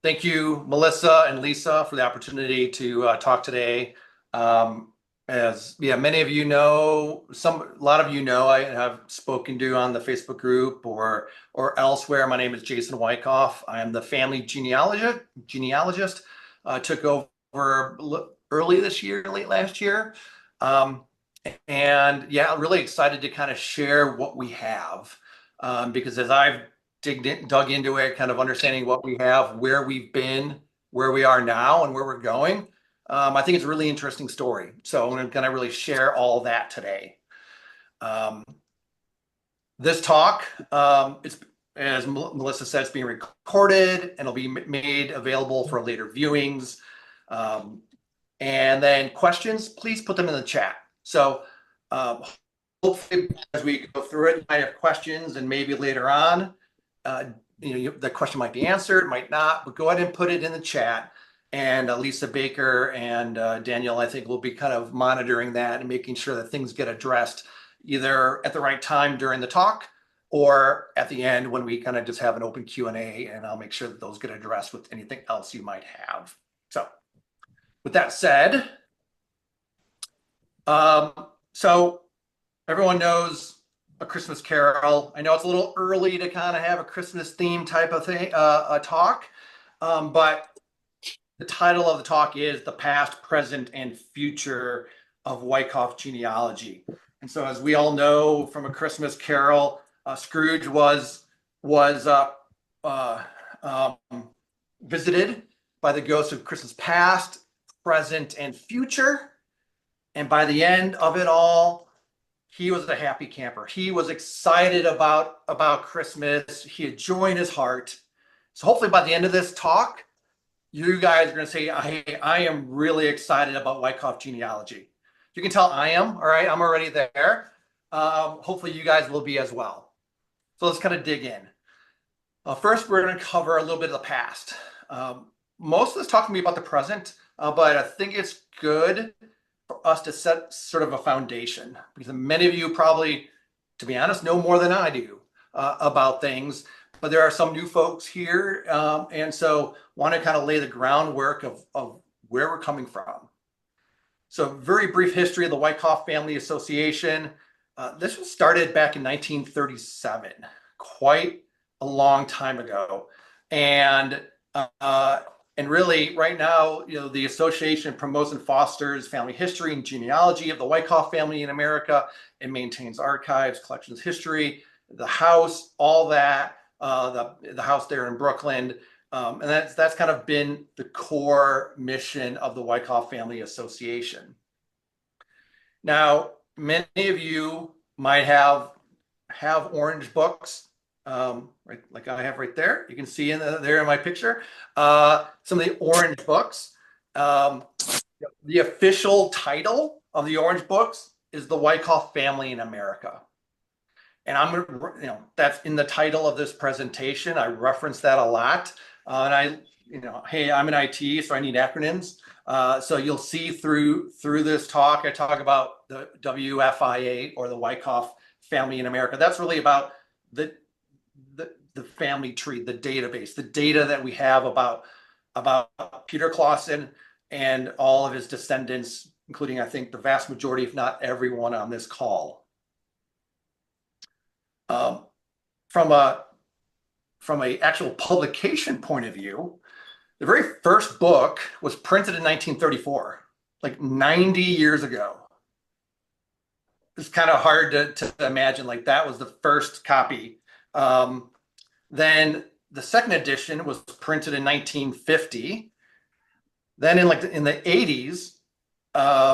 Thank you, Melissa and Lisa, for the opportunity to talk today. As many of you know, a lot of you know, I have spoken to on the Facebook group or elsewhere. My name is Jason Wyckoff. I am the family genealogist. Took over early this year, late last year, and really excited to kind of share what we have, because as I've dug into it, kind of understanding what we have, where we've been, where we are now, and where we're going. I think it's a really interesting story. So I'm going to really share all that today. This talk, it's, as Melissa said, it's being recorded and it'll be made available for later viewings. And then questions, please put them in the chat. So hopefully as we go through it, you might have questions, and maybe later on, the question might be answered, might not, but go ahead and put it in the chat. And Lisa Baker and Daniel, I think, will be kind of monitoring that and making sure that things get addressed either at the right time during the talk or at the end when we kind of just have an open Q&A, and I'll make sure that those get addressed with anything else you might have. So with that said, so everyone knows A Christmas Carol. I know it's a little early to kind of have a Christmas theme type of thing, a talk, but the title of the talk is The Past, Present, and Future of Wyckoff Genealogy. And so as we all know from A Christmas Carol, Scrooge was visited by the ghosts of Christmas past, present, and future. And by the end of it all, he was a happy camper. He was excited about Christmas. He had joy in his heart. So hopefully by the end of this talk, you guys are going to say, I am really excited about Wyckoff genealogy. You can tell I am, all right? I'm already there. Hopefully you guys will be as well. So let's kind of dig in. First, we're going to cover a little bit of the past. Most of this talk will be about the present, but I think it's good for us to set sort of a foundation, because many of you probably, to be honest, know more than I do about things. But there are some new folks here, and so want to kind of lay the groundwork of where we're coming from. So very brief history of the Wyckoff Family Association. This was started back in 1937, quite a long time ago. And really right now, the association promotes and fosters family history and genealogy of the Wyckoff family in America. It maintains archives, collections, history, the house, all that. The house there in Brooklyn, and that's kind of been the core mission of the Wyckoff Family Association. Now, many of you might have orange books, right, like I have right there. You can see there in my picture some of the orange books. The official title of the orange books is The Wyckoff Family in America. And I'm going to, that's in the title of this presentation. I reference that a lot. And hey, I'm in IT, so I need acronyms. So you'll see through this talk, I talk about the WFIA, or the Wyckoff Family in America. That's really about the family tree, the database, the data that we have about Peter Clausen and all of his descendants, including, I think, the vast majority, if not everyone on this call. From a actual publication point of view, the very first book was printed in 1934, like 90 years ago. It's kind of hard to imagine, like that was the first copy. Then the second edition was printed in 1950. Then in the 80s,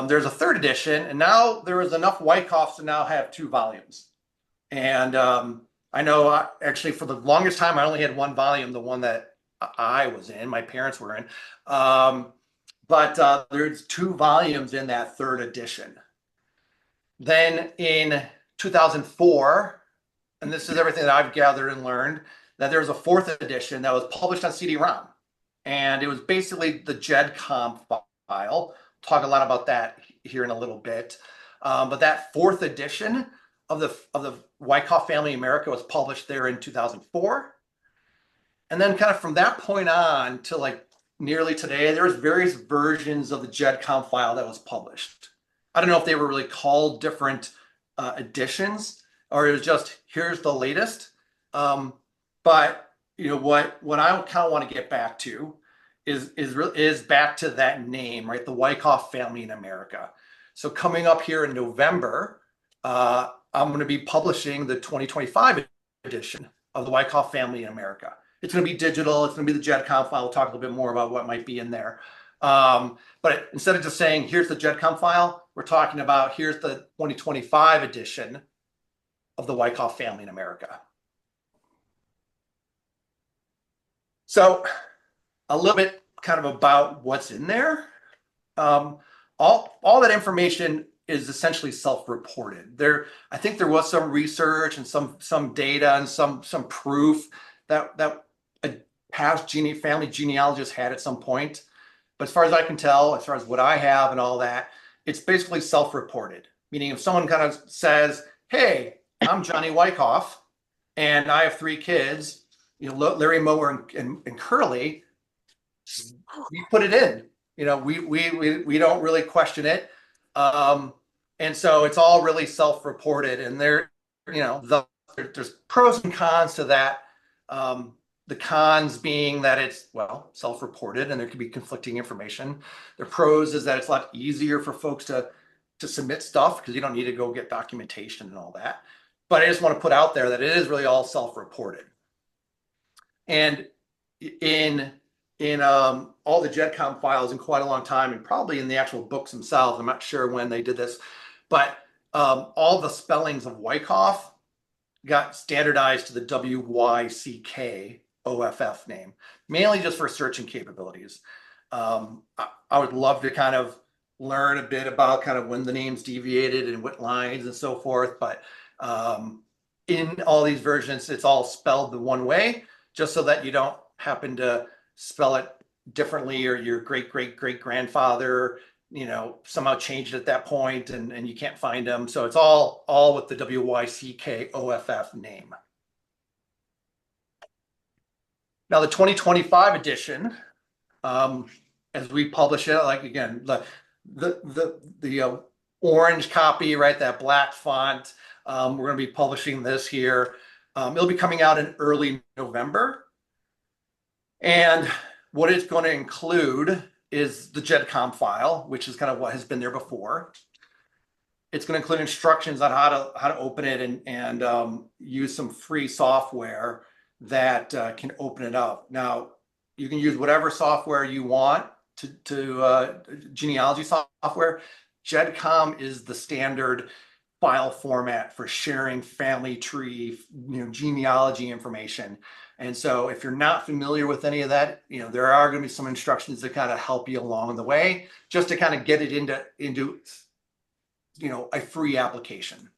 there's a third edition, and now there was enough Wyckoffs to now have 2 volumes. And I know actually for the longest time, I only had 1 volume, the one that I was in, my parents were in. But there's 2 volumes in that third edition. Then in 2004, and this is everything that I've gathered and learned, that there was a 4th edition that was published on CD-ROM. And it was basically the GEDCOM file. Talk a lot about that here in a little bit. But that 4th edition of the Wyckoff Family America was published there in 2004. And then kind of from that point on to like nearly today, there was various versions of the GEDCOM file that was published. I don't know if they were really called different editions, or it was just here's the latest. But what I kind of want to get back to is back to that name, right? The Wyckoff family in America. So coming up here in November, I'm going to be publishing the 2025 edition of the Wyckoff family in America. It's going to be digital. It's going to be the GEDCOM file. We'll talk a little bit more about what might be in there. But instead of just saying, here's the GEDCOM file, we're talking about here's the 2025 edition of the Wyckoff family in America. So a little bit kind of about what's in there. All that information is essentially self-reported. I think there was some research and some data and some proof that a past family genealogist had at some point. But as far as I can tell, as far as what I have and all that, it's basically self-reported. Meaning if someone kind of says, hey, I'm Johnny Wyckoff and I have 3 kids, Larry, Mower, and Curly, we put it in. We don't really question it. And so it's all really self-reported, and there's pros and cons to that. The cons being that it's, self-reported and there could be conflicting information. The pros is that it's a lot easier for folks to submit stuff because you don't need to go get documentation and all that. But I just want to put out there that it is really all self-reported. And in all the GEDCOM files in quite a long time, and probably in the actual books themselves, I'm not sure when they did this, but all the spellings of Wyckoff got standardized to the WYCKOFF name, mainly just for searching capabilities. I would love to kind of learn a bit about kind of when the names deviated and what lines and so forth, but in all these versions, it's all spelled the one way, just so that you don't happen to spell it differently, or your great-great-great-grandfather somehow changed at that point and you can't find them. So it's all with the WYCKOFF name. Now the 2025 edition, as we publish it, like again, the orange copy, right, that black font, we're going to be publishing this here. It'll be coming out in early November. And what it's going to include is the GEDCOM file, which is kind of what has been there before. It's going to include instructions on how to open it and use some free software that can open it up. Now, you can use whatever software you want to genealogy software. GEDCOM is the standard file format for sharing family tree, genealogy information. And so if you're not familiar with any of that, there are going to be some instructions that kind of help you along the way, just to kind of get it into a free application.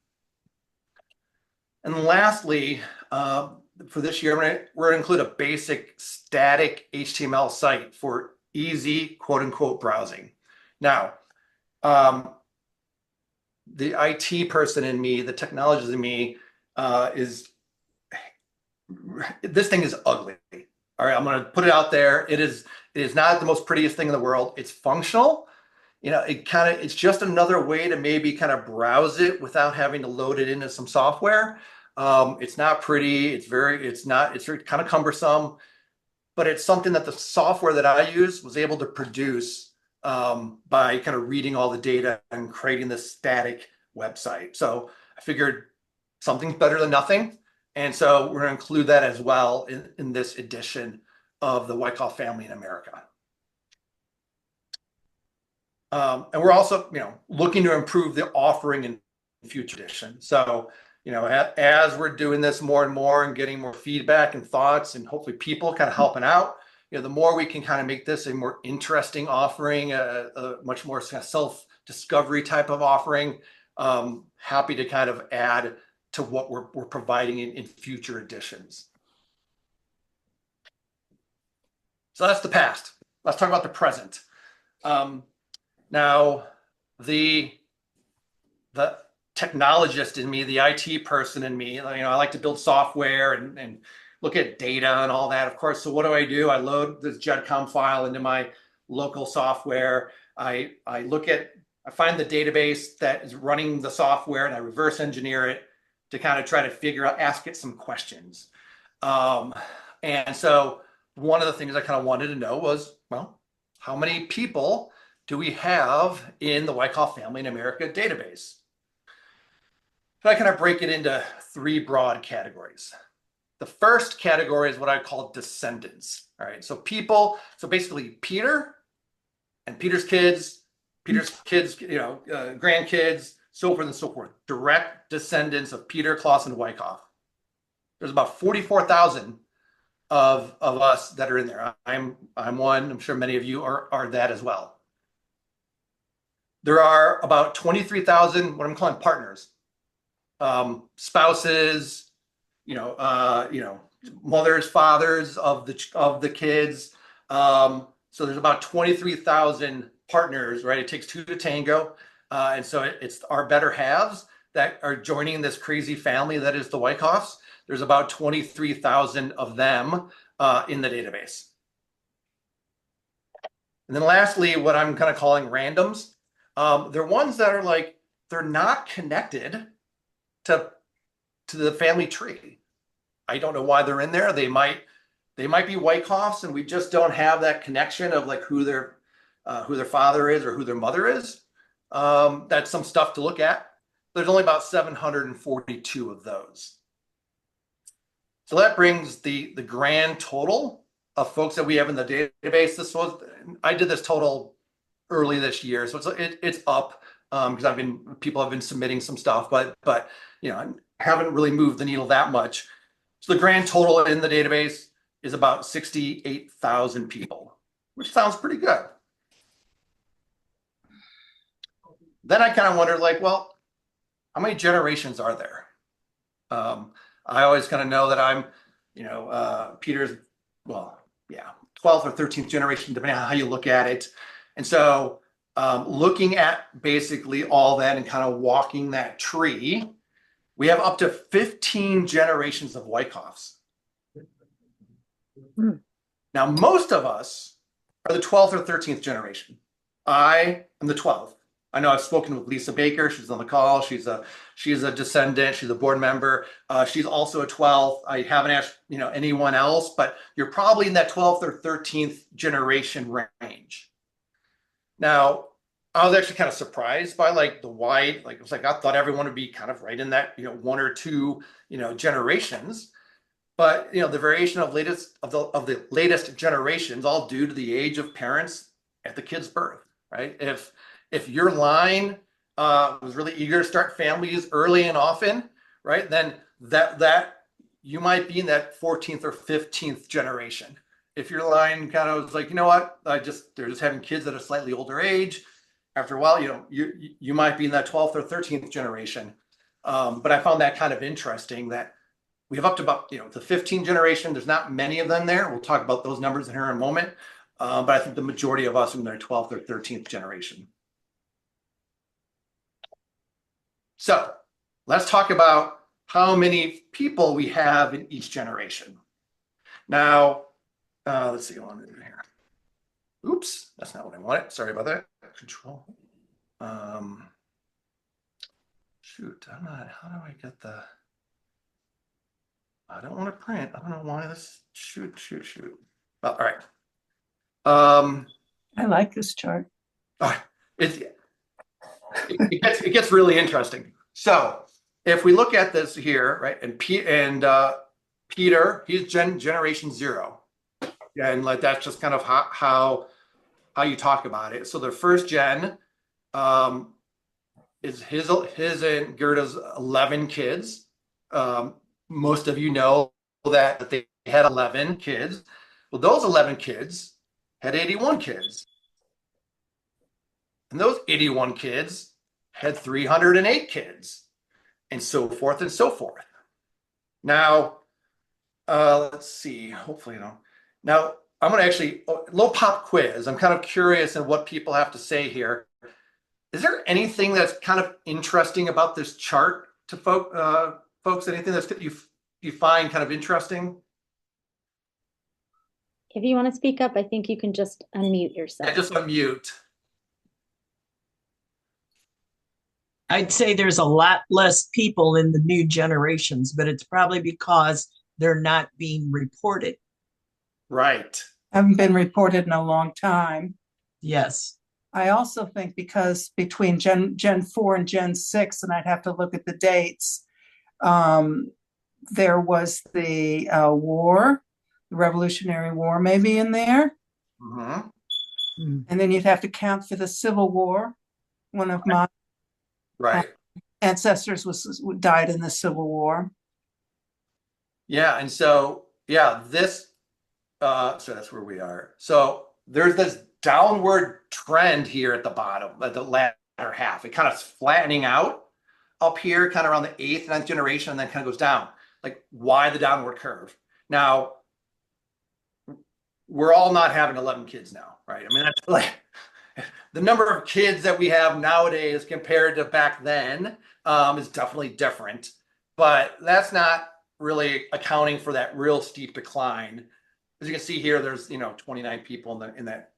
And lastly, for this year, we're going to include a basic static HTML site for easy quote unquote browsing. Now, the IT person in me, the technologist in me, this thing is ugly. All right, I'm going to put it out there. It is not the most prettiest thing in the world. It's functional. It's just another way to maybe kind of browse it without having to load it into some software. It's not pretty. It's very kind of cumbersome, but it's something that the software that I use was able to produce by kind of reading all the data and creating this static website. So I figured something's better than nothing. And so we're going to include that as well in this edition of the Wyckoff family in America. And we're also, looking to improve the offering in future editions. So, as we're doing this more and more and getting more feedback and thoughts, and hopefully people kind of helping out, the more we can kind of make this a more interesting offering, a much more self-discovery type of offering. Happy to kind of add to what we're providing in future editions. So that's the past. Let's talk about the present. Now, the technologist in me, the IT person in me, I like to build software and look at data and all that, of course. So what do? I load this GEDCOM file into my local software. I find the database that is running the software and I reverse engineer it to kind of try to figure out, ask it some questions. And so one of the things I kind of wanted to know was, well, how many people do we have in the Wyckoff Family in America database? So I kind of break it into three broad categories. The first category is what I call descendants. All right, so people, so basically Peter and Peter's kids, grandkids, so forth and so forth. Direct descendants of Peter, Klaus, and Wyckoff. There's about 44,000 of us that are in there. I'm one. I'm sure many of you are that as well. There are about 23,000 what I'm calling partners, spouses, mothers, fathers of the kids. So there's about 23,000 partners, right? It takes two to tango. And so it's our better halves that are joining this crazy family that is the Wyckoffs. There's about 23,000 of them in the database. And then lastly, what I'm kind of calling randoms. They're ones that are like, they're not connected to the family tree. I don't know why they're in there. They might be Wyckoffs and we just don't have that connection of like who their father is or who their mother is. That's some stuff to look at. There's only about 742 of those. So that brings the grand total of folks that we have in the database. I did this total early this year, so it's up because people have been submitting some stuff, but I haven't really moved the needle that much. So the grand total in the database is about 68,000 people, which sounds pretty good. Then I kind of wondered, like, well, how many generations are there? I always kind of know that I'm, Peter's, 12th or 13th generation, depending on how you look at it. And so looking at basically all that and kind of walking that tree, we have up to 15 generations of Wyckoffs. Now, most of us are the 12th or 13th generation. I am the 12th. I know I've spoken with Lisa Baker. She's on the call. She's a descendant. She's a board member. She's also a 12th. I haven't asked anyone else, but you're probably in that 12th or 13th generation range. Now, I was actually kind of surprised by like the wide, like it was like I thought everyone would be kind of right in that one or two generations, but the variation of the latest generations all due to the age of parents at the kid's birth, right? If your line was really eager to start families early and often, right, then that you might be in that 14th or 15th generation. If your line kind of was like, you know what, they're just having kids at a slightly older age, after a while, you might be in that 12th or 13th generation. But I found that kind of interesting that we have up to about the 15th generation. There's not many of them there. We'll talk about those numbers here in a moment. But I think the majority of us are in their 12th or 13th generation. So let's talk about how many people we have in each generation. Now, let's see what I'm doing here. Oops, that's not what I wanted. Sorry about that. Control. Shoot, how do I get I don't want to print. I don't know why this, shoot. Well, all right. I like this chart. It gets really interesting. So if we look at this here, right, and Peter, he's generation 0. And like that's just kind of how you talk about it. So the first gen is his and Gerda's 11 kids. Most of you know that they had 11 kids. Well, those 11 kids had 81 kids. And those 81 kids had 308 kids, and so forth and so forth. Now, let's see. Hopefully, Now, I'm going to actually, a little pop quiz. I'm kind of curious in what people have to say here. Is there anything that's kind of interesting about this chart to folks? Anything that you find kind of interesting? If you want to speak up, I think you can just unmute yourself. Yeah, just unmute. I'd say there's a lot less people in the new generations, but it's probably because they're not being reported. Right. Haven't been reported in a long time. Yes. I also think because between Gen 4 and Gen 6, and I'd have to look at the dates, there was the war, the Revolutionary War maybe in there. Mhm. And then you'd have to count for the Civil War. One of my Right. ancestors died in the Civil War. Yeah, and so yeah, this so that's where we are. So there's this downward trend here at the bottom, at the latter half. It kind of flattening out up here, kind of around the eighth, ninth generation, and then kind of goes down. Like, why the downward curve? Now, we're all not having 11 kids now, right? I mean, that's like the number of kids that we have nowadays compared to back then is definitely different, but that's not really accounting for that real steep decline. As you can see here, there's 29 people in that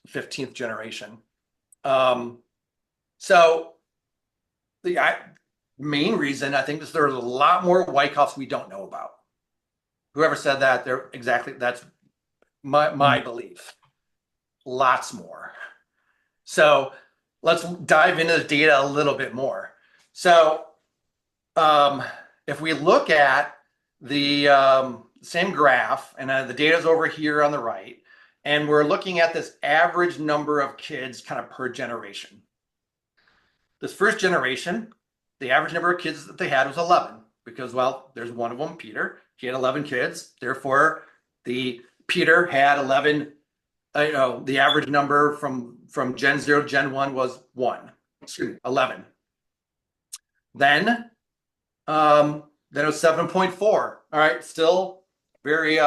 15th generation. So the main reason I think is there's a lot more Wyckoffs we don't know about. Whoever said that, that's my belief. Lots more. So let's dive into the data a little bit more. So if we look at the same graph, and the data is over here on the right, and we're looking at this average number of kids kind of per generation. This first generation, the average number of kids that they had was 11 because, well, there's one of them, Peter. He had 11 kids. Therefore, Peter had 11. The average number from Gen 0 to Gen 1 was 11. Then it was 7.4. All right, still very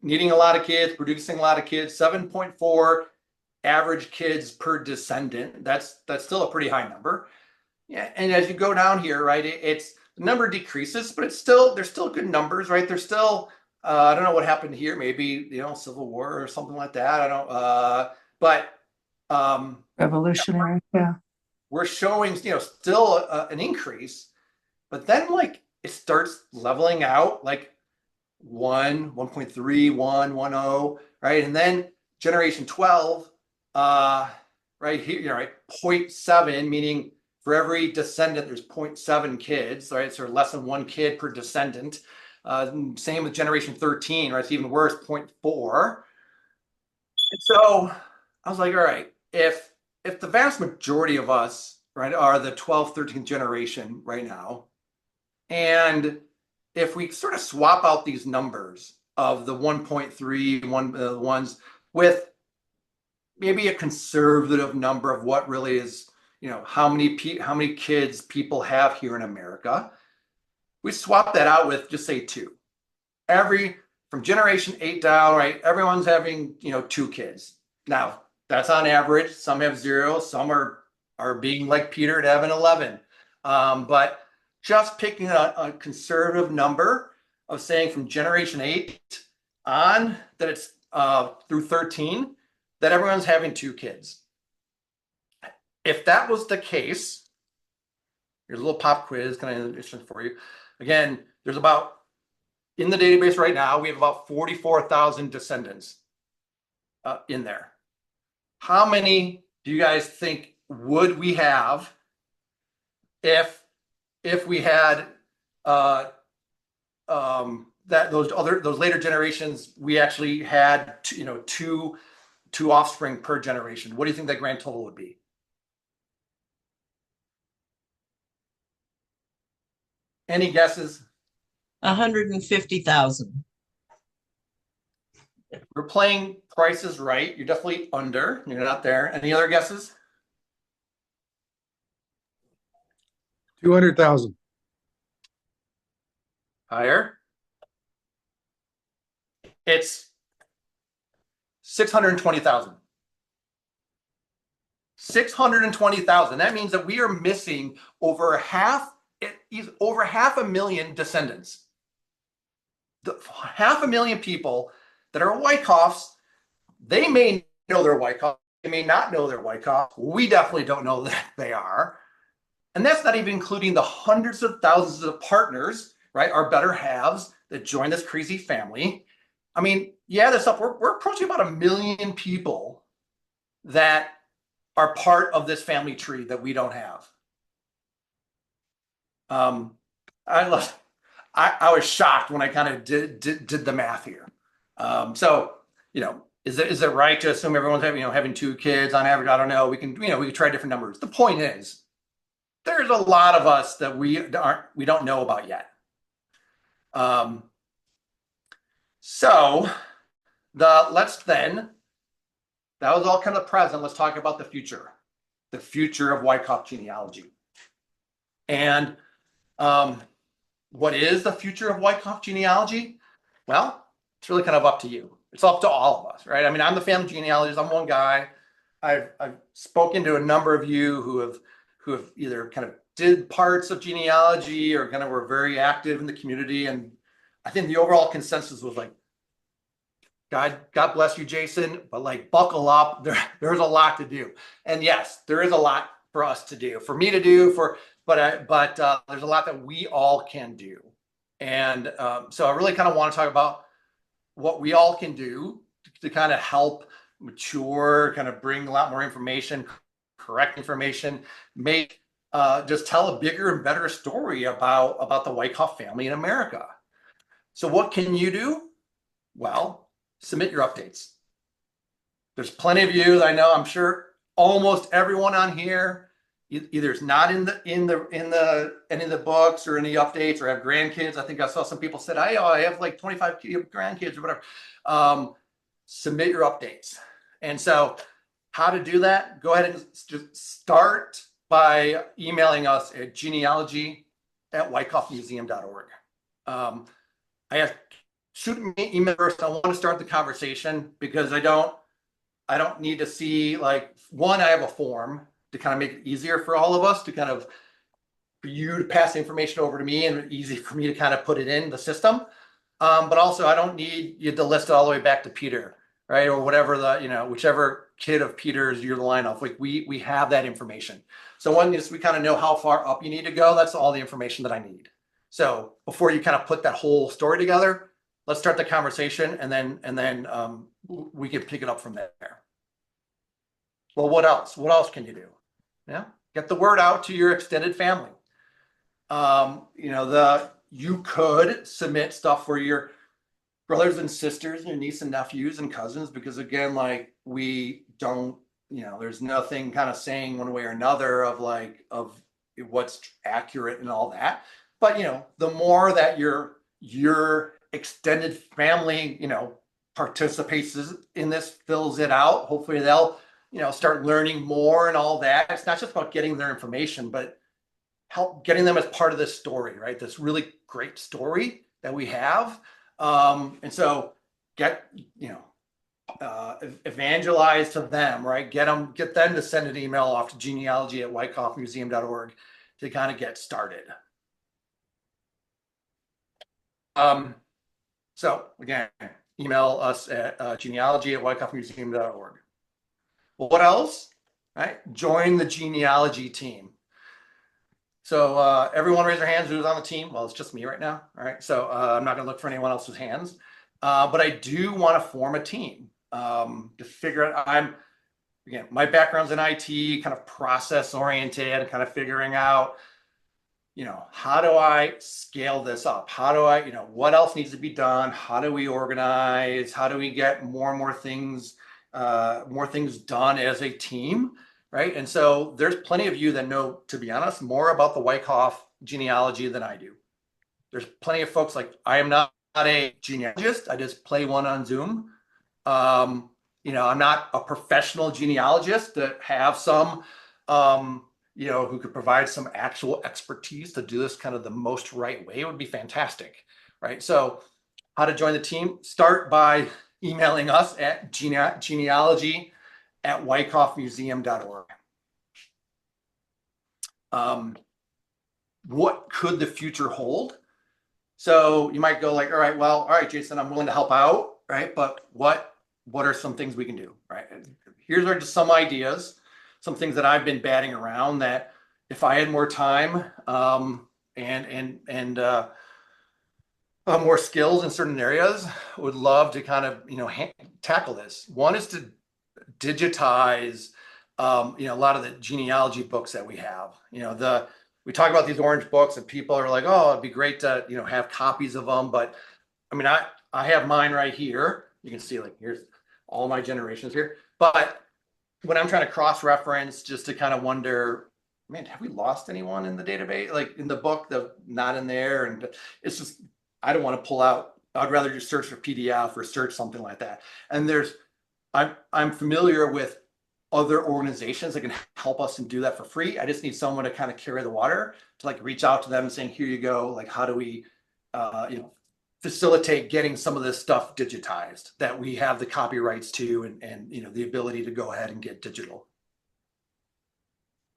needing a lot of kids, producing a lot of kids. 7.4 average kids per descendant. That's still a pretty high number. Yeah, and as you go down here, right, it's the number decreases, but they're still good numbers, right? They're still I don't know what happened here. Maybe Civil War or something like that. I don't. But Revolutionary, yeah. we're showing still an increase, but then like it starts leveling out, like 1.3, 1.10, right, and then generation 12, right here, right, 0.7, meaning for every descendant there's 0.7 kids, right? So less than one kid per descendant. Same with generation 13, right? It's even worse, 0.4. And so I was like, all right, if the vast majority of us, right, are the 12th, 13th generation right now, and if we sort of swap out these numbers of the 1.3 ones with maybe a conservative number of what really is, how many kids people have here in America, we swap that out with just say 2. From generation 8 down, right, everyone's having 2 kids. Now that's on average. Some have 0, some are being like Peter and having 11. But just picking a conservative number of saying from generation 8 on that it's through 13 that everyone's having 2 kids. If that was the case, here's a little pop quiz kind of interesting for you. Again, there's about, in the database right now, we have about 44,000 descendants in there. How many do you guys think would we have if we had those later generations? We actually had two offspring per generation. What do you think that grand total would be? Any guesses? 150,000. We're playing Price is Right. You're definitely under. You're not there. Any other guesses? 200,000. Higher. It's 620,000. 620,000. That means that we are missing over half a million descendants. Half a million people that are Wyckoffs. They may know they're Wyckoff. They may not know they're Wyckoff. We definitely don't know that they are. And that's not even including the hundreds of thousands of partners, right? Our better halves that join this crazy family. I mean, yeah, there's stuff. We're approaching about 1 million people that are part of this family tree that we don't have. I was shocked when I kind of did the math here. So, is it right to assume everyone's having 2 kids on average? I don't know. We can try different numbers. The point is, there's a lot of us that we don't know about yet. So that was all kind of present. Let's talk about the future of Wyckoff genealogy. And what is the future of Wyckoff genealogy? Well, it's really kind of up to you. It's up to all of us, right? I mean, I'm the family genealogist. I'm one guy. I've spoken to a number of you who have either kind of did parts of genealogy or kind of were very active in the community. And I think the overall consensus was like, God bless you, Jason, but like buckle up. There's a lot to do. And yes, there is a lot for us to do, for me to do, but there's a lot that we all can do. And so I really kind of want to talk about what we all can do to kind of help mature, kind of bring a lot more information, correct information, just tell a bigger and better story about the Wyckoff family in America. So what can you do? Well, submit your updates. There's plenty of you that I know. I'm sure almost everyone on here either is not in any of the books or any updates or have grandkids. I think I saw some people said, I have like 25 grandkids or whatever. Submit your updates. And so how to do that? Go ahead and just start by emailing us at genealogy@wyckoffmuseum.org. Shoot me an email first. I want to start the conversation because I don't need to see, like, one, I have a form to kind of make it easier for all of us for you to pass the information over to me and easy for me to kind of put it in the system. But also I don't need you to list it all the way back to Peter, right? Or whatever whichever kid of Peter's you're the line of. Like we have that information. So once we kind of know how far up you need to go, that's all the information that I need. So before you kind of put that whole story together, let's start the conversation and then we can pick it up from there. Well, what else? What else can you do? Yeah, get the word out to your extended family. You could submit stuff for your brothers and sisters, your nieces and nephews and cousins, because again, like we don't, there's nothing kind of saying one way or another of what's accurate and all that. But the more that your extended family, participates in this, fills it out, hopefully they'll, start learning more and all that. It's not just about getting their information, but help getting them as part of this story, right? This really great story that we have. And so evangelize to them, right? Get them to send an email off to genealogy@wyckoffmuseum.org to kind of get started. So again, email us at genealogy@wyckoffmuseum.org. Well, what else? Right? Join the genealogy team. So everyone raise their hands who's on the team. Well, it's just me right now. All right. So I'm not going to look for anyone else's hands. But I do want to form a team to figure out. My background's in IT, kind of process oriented, kind of figuring out, how do I scale this up? How do I, what else needs to be done? How do we organize? How do we get more and more things done as a team? Right. And so there's plenty of you that know, to be honest, more about the Wyckoff genealogy than I do. There's plenty of folks like I am not a genealogist. I just play one on Zoom. I'm not a professional genealogist that have some, who could provide some actual expertise to do this kind of the most right way. It would be fantastic. Right. So how to join the team? Start by emailing us at genealogy@wyckoffmuseum.org. What could the future hold? So you might go like, all right, Jason, I'm willing to help out. right? But what are some things we can do, right? Here's are just some ideas, some things that I've been batting around that if I had more time, and more skills in certain areas, would love to kind of, tackle this. One is to digitize, a lot of the genealogy books that we have. We talk about these orange books and people are like, oh, it'd be great to, have copies of them. But I mean, I have mine right here. You can see like, here's all my generations here. But when I'm trying to cross-reference just to kind of wonder, man, have we lost anyone in the database? Like in the book, the not in there. And it's just, I don't want to pull out. I'd rather just search for PDF or search something like that. And I'm familiar with other organizations that can help us and do that for free. I just need someone to kind of carry the water, to like reach out to them and saying, here you go. Like, how do we, facilitate getting some of this stuff digitized that we have the copyrights to, and the ability to go ahead and get digital.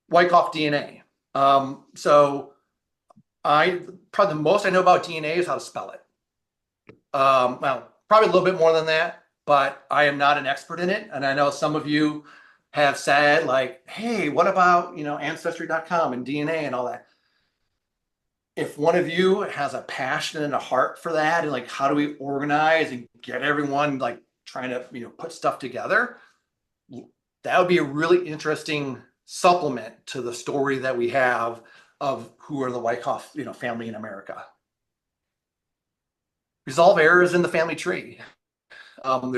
Wyckoff DNA. So probably the most I know about DNA is how to spell it. Well, probably a little bit more than that, but I am not an expert in it. And I know some of you have said like, hey, what about, ancestry.com and DNA and all that? If one of you has a passion and a heart for that, and like, how do we organize and get everyone like trying to, put stuff together? That would be a really interesting supplement to the story that we have of who are the Wyckoff, family in America. Resolve errors in the family tree. We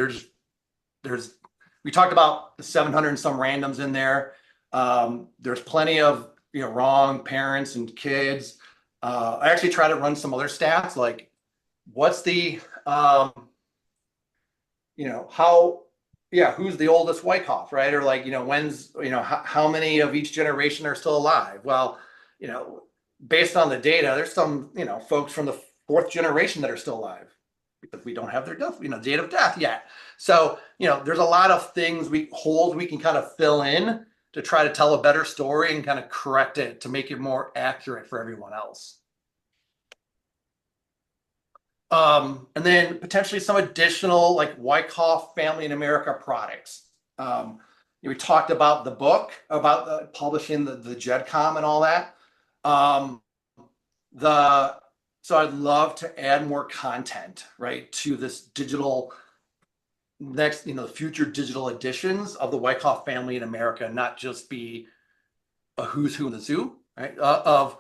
talked about the 700 and some randoms in there. There's plenty of, wrong parents and kids. I actually try to run some other stats, like what's the, who's the oldest Wyckoff, right? Or like, when's, how many of each generation are still alive? Well, based on the data, there's some, folks from the fourth generation that are still alive because we don't have their death, date of death yet. So, there's a lot of things we can kind of fill in to try to tell a better story and kind of correct it to make it more accurate for everyone else. And then potentially some additional like Wyckoff Family in America products. We talked about the book, about publishing the GEDCOM and all that. So I'd love to add more content, right, to this digital next, future digital editions of the Wyckoff Family in America, not just be a who's who in the zoo, right? Of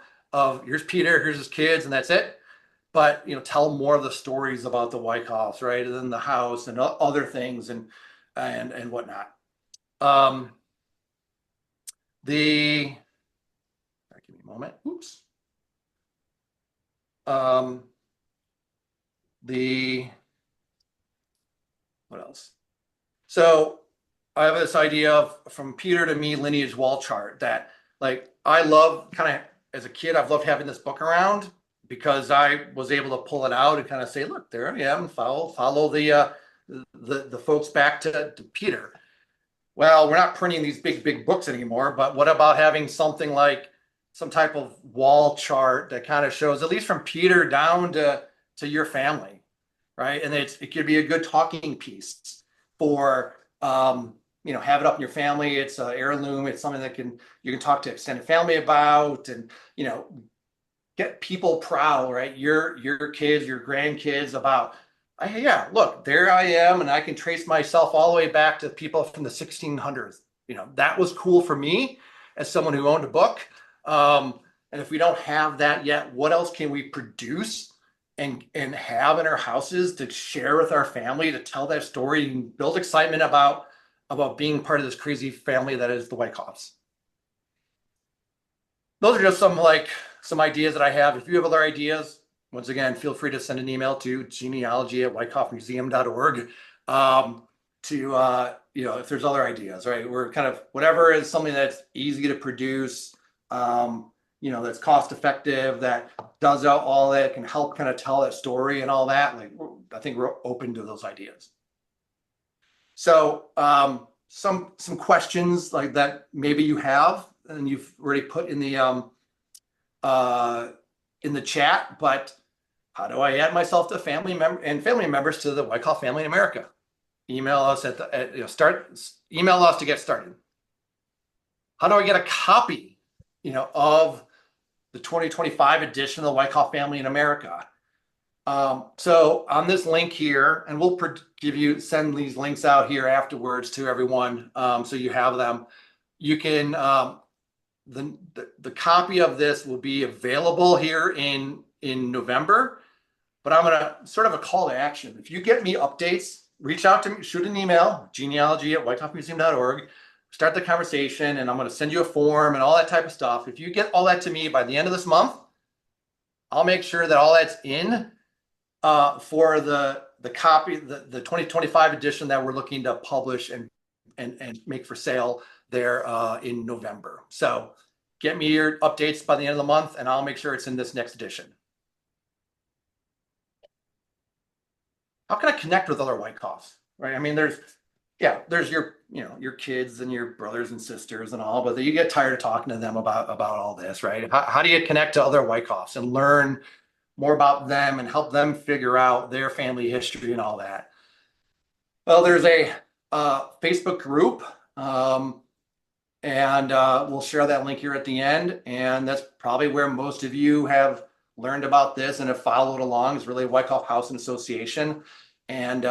here's Peter, here's his kids, and that's it. But tell more of the stories about the Wyckoffs, right, and then the house and other things and whatnot. Give me a moment. Oops. What else? So I have this idea of from Peter to me lineage wall chart that like I love kind of as a kid, I've loved having this book around because I was able to pull it out and kind of say, look, there I am, and follow the folks back to Peter. Well, we're not printing these big books anymore, but what about having something like some type of wall chart that kind of shows at least from Peter down to your family, right? And it could be a good talking piece for have it up in your family. It's an heirloom. It's something that you can talk to extended family about, and get people proud, right? Your kids, your grandkids about, yeah, look, there I am, and I can trace myself all the way back to people from the 1600s. That was cool for me as someone who owned a book. And if we don't have that yet, what else can we produce and have in our houses to share with our family, to tell that story and build excitement about being part of this crazy family that is the Wyckoffs? Those are just some ideas that I have. If you have other ideas, once again, feel free to send an email to genealogy@wyckoffmuseum.org. If there's other ideas, right? We're kind of whatever is something that's easy to produce, that's cost effective, that does all that, can help kind of tell that story and all that. Like, I think we're open to those ideas. So some questions like that maybe you have and you've already put in the chat, but How do I add myself to family members to the Wyckoff Family in America? Email us email us to get started. How do I get a copy, of the 2025 edition of the Wyckoff Family in America? So on this link here, and we'll send these links out here afterwards to everyone, so you have them. You can the copy of this will be available here in November, but I'm gonna sort of a call to action. If you get me updates, reach out to me, shoot an email, genealogy@wyckoffmuseum.org, start the conversation, and I'm gonna send you a form and all that type of stuff. If you get all that to me by the end of this month, I'll make sure that all that's in for the copy, the 2025 edition that we're looking to publish and make for sale there in November. So get me your updates by the end of the month, and I'll make sure it's in this next edition. How can I connect with other Wyckoffs? Right? I mean, there's your, your kids and your brothers and sisters and all, but you get tired of talking to them about all this, right? How do you connect to other Wyckoffs and learn more about them and help them figure out their family history and all that? Well, there's a Facebook group, and we'll share that link here at the end. And that's probably where most of you have learned about this and have followed along, is really Wyckoff Housing Association. And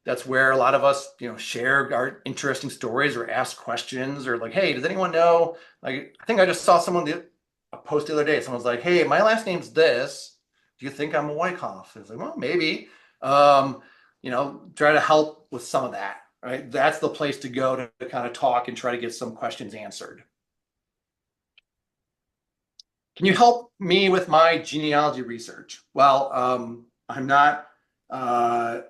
that's where a lot of us, share our interesting stories or ask questions, or like, hey, does anyone know? Like, I think I just saw a post the other day. Someone's like, hey, my last name's this. Do you think I'm a Wyckoff? It's like, well, maybe. Try to help with some of that, right? That's the place to go to kind of talk and try to get some questions answered. Can you help me with my genealogy research? Well, I'm not a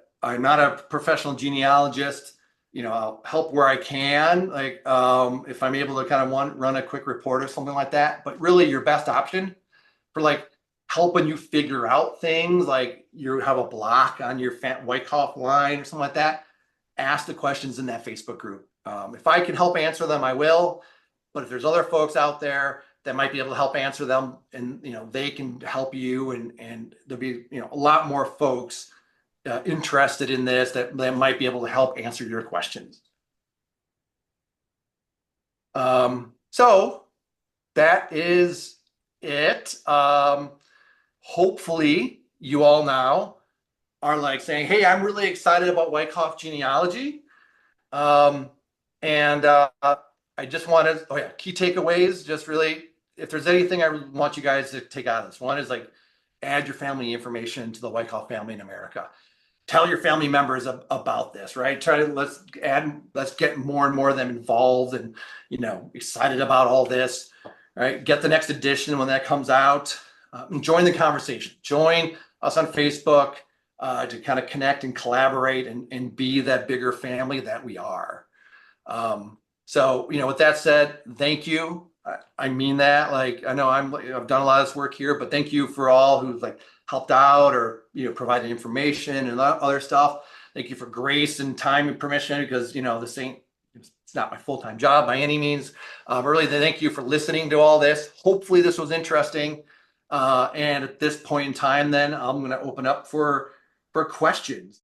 professional genealogist. I'll help where I can, like if I'm able to kind of run a quick report or something like that. But really, your best option for like helping you figure out things, like you have a block on your Wyckoff line or something like that, ask the questions in that Facebook group. If I can help answer them, I will. But if there's other folks out there that might be able to help answer them, and they can help you, and there'll be a lot more folks interested in this that might be able to help answer your questions. So that is it. Hopefully you all now are like saying, hey, I'm really excited about Wyckoff genealogy. I just wanted, key takeaways, just really, if there's anything I want you guys to take out of this, one is like, add your family information to the Wyckoff Family in America. Tell your family members about this, right? Let's get more and more of them involved and, excited about all this, right? Get the next edition when that comes out. Join the conversation. Join us on Facebook to kind of connect and collaborate and be that bigger family that we are. So, with that said, thank you. I mean that. Like, I know I've done a lot of this work here, but thank you for all who've helped out or provided information and other stuff. Thank you for grace and time and permission, because it's not my full-time job by any means. Really, thank you for listening to all this. Hopefully this was interesting. And at this point in time, then I'm going to open up for questions.